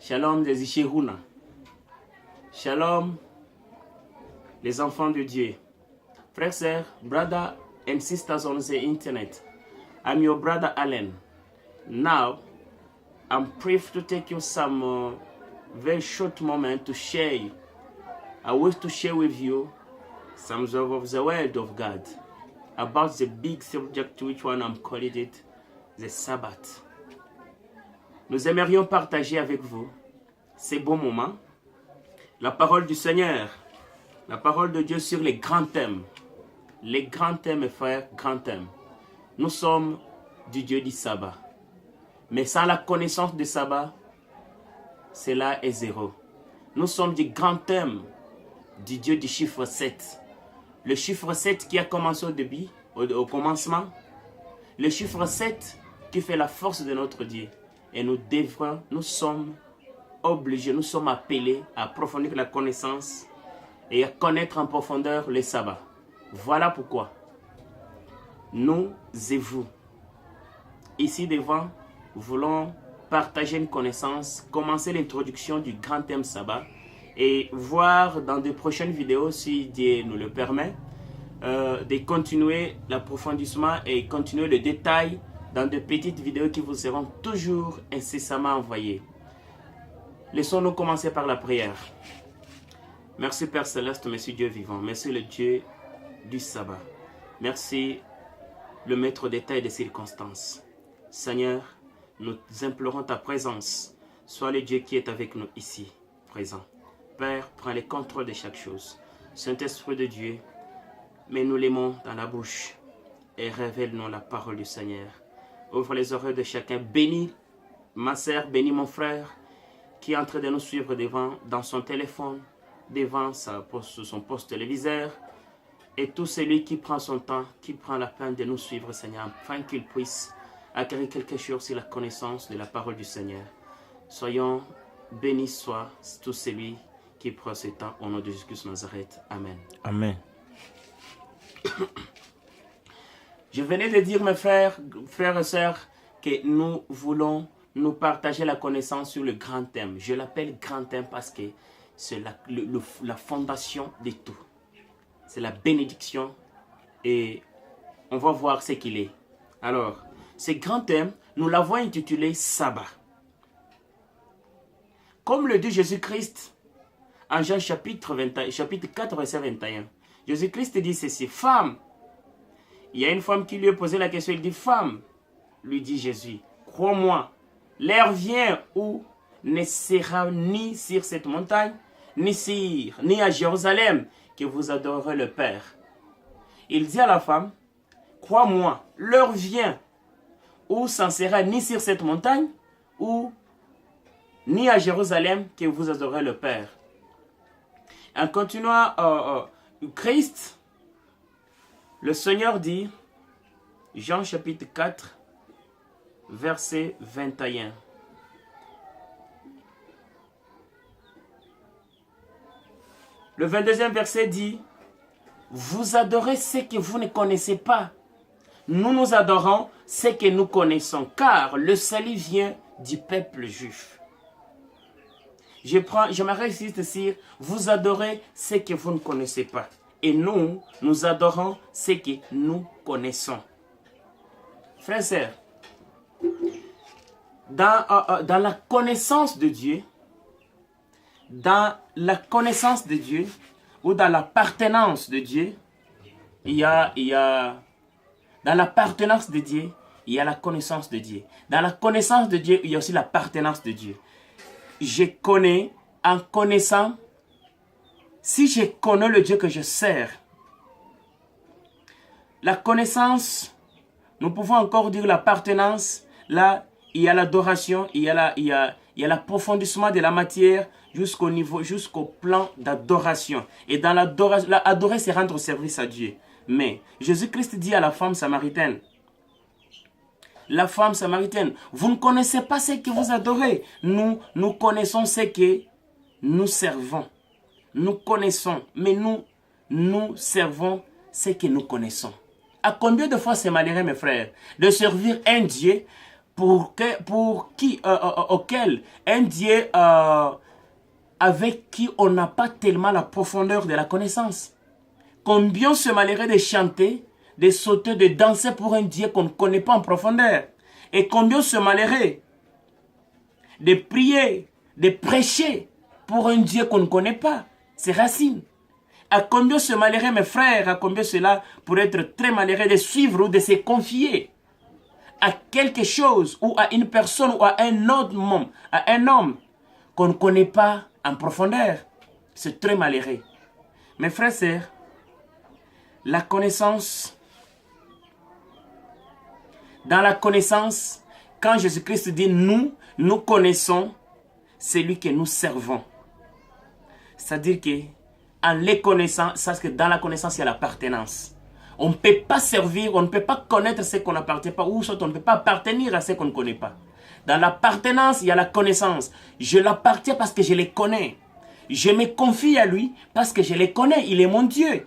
Shalom les Ishiruna. Shalom les enfants de Dieu. Frères, sœurs, brothers and sisters on the internet. I'm your brother Allen. Now, I'm privileged to take you some very short moment to share. I wish to share with you some of the word of God about the big subject, which one I'm calling it, the Sabbath. Nous aimerions partager avec vous ces bons moments, la parole du Seigneur, la parole de Dieu sur les grands thèmes. Les grands thèmes, frères, grands thèmes. Nous sommes du Dieu du sabbat. Mais sans la connaissance du sabbat, cela est zéro. Nous sommes du grand thème du Dieu du chiffre 7. Le chiffre 7 qui a commencé au début, au commencement. Le chiffre 7 qui fait la force de notre Dieu. Et nous sommes obligés, nous sommes appelés à approfondir la connaissance et à connaître en profondeur le sabbat. Voilà pourquoi nous et vous, ici devant, voulons partager une connaissance, commencer l'introduction du grand thème sabbat et voir dans de prochaines vidéos, si Dieu nous le permet, de continuer l'approfondissement et continuer le détail dans de petites vidéos qui vous seront toujours incessamment envoyées. Laissons-nous commencer par la prière. Merci Père Céleste, merci Dieu vivant, merci le Dieu du sabbat. Merci le maître des temps et des circonstances. Seigneur, nous implorons ta présence. Sois le Dieu qui est avec nous ici, présent. Père, prends le contrôle de chaque chose. Saint-Esprit de Dieu, mets-nous les mots dans la bouche et révèle-nous la parole du Seigneur. Ouvre les oreilles de chacun. Bénis ma sœur, bénis mon frère qui est en train de nous suivre dans son téléphone, devant son poste téléviseur. Et tout celui qui prend son temps, qui prend la peine de nous suivre, Seigneur, afin qu'il puisse acquérir quelque chose sur la connaissance de la parole du Seigneur. Soyons bénis soit tout celui qui prend ce temps au nom de Jésus-Christ de Nazareth. Amen. Amen. Je venais de dire, mes frères et sœurs, que nous voulons nous partager la connaissance sur le grand thème. Je l'appelle grand thème parce que c'est la fondation de tout. C'est la bénédiction et on va voir ce qu'il est. Alors, ce grand thème, nous l'avons intitulé Sabbat. Comme le dit Jésus-Christ en Jean chapitre 4, verset 21. Jésus-Christ dit ceci, femme. Il y a une femme qui lui a posé la question, il dit, femme, lui dit Jésus, crois-moi, l'heure vient où ne sera ni sur cette montagne, ni à Jérusalem, que vous adorerez le Père. Il dit à la femme, crois-moi, l'heure vient où ça ne sera ni sur cette montagne, ni à Jérusalem, que vous adorerez le Père. En continuant, Christ, le Seigneur dit, Jean chapitre 4, verset 21. Le 22e verset dit, vous adorez ce que vous ne connaissez pas. Nous adorons ce que nous connaissons, car le salut vient du peuple juif. J'aimerais insister sur, vous adorez ce que vous ne connaissez pas. Et nous adorons ce que nous connaissons. Frères et sœurs, dans la connaissance de Dieu, ou dans l'appartenance de Dieu, dans l'appartenance de Dieu, il y a la connaissance de Dieu. Dans la connaissance de Dieu, il y a aussi l'appartenance de Dieu. Je connais, en connaissant, si je connais le Dieu que je sers, la connaissance, nous pouvons encore dire l'appartenance, là, il y a l'adoration, il y a l'approfondissement de la matière jusqu'au plan d'adoration. Et dans l'adoration, adorer, c'est rendre service à Dieu. Mais Jésus-Christ dit à la femme samaritaine, la femme samaritaine, vous ne connaissez pas ce que vous adorez. Nous connaissons ce que nous servons. Nous connaissons, mais nous servons ce que nous connaissons. À combien de fois c'est malheureux, mes frères, de servir un Dieu auquel un Dieu avec qui on n'a pas tellement la profondeur de la connaissance. Combien se malheureux de chanter, de sauter, de danser pour un Dieu qu'on ne connaît pas en profondeur. Et combien se malheureux de prier, de prêcher pour un Dieu qu'on ne connaît pas. Ses racines. À combien se malheureux mes frères, à combien cela pourrait être très malheureux de suivre ou de se confier à quelque chose ou à une personne ou à un autre homme, à un homme qu'on ne connaît pas en profondeur. C'est très malheureux. Mes frères et sœurs, la connaissance, dans la connaissance, quand Jésus-Christ dit nous connaissons celui que nous servons. C'est-à-dire que en les connaissant, parce que dans la connaissance, il y a l'appartenance. On ne peut pas servir, on ne peut pas connaître ce qu'on n'appartient pas, ou soit on ne peut pas appartenir à ce qu'on ne connaît pas. Dans l'appartenance, il y a la connaissance. Je l'appartiens parce que je les connais. Je me confie à lui parce que je les connais. Il est mon Dieu.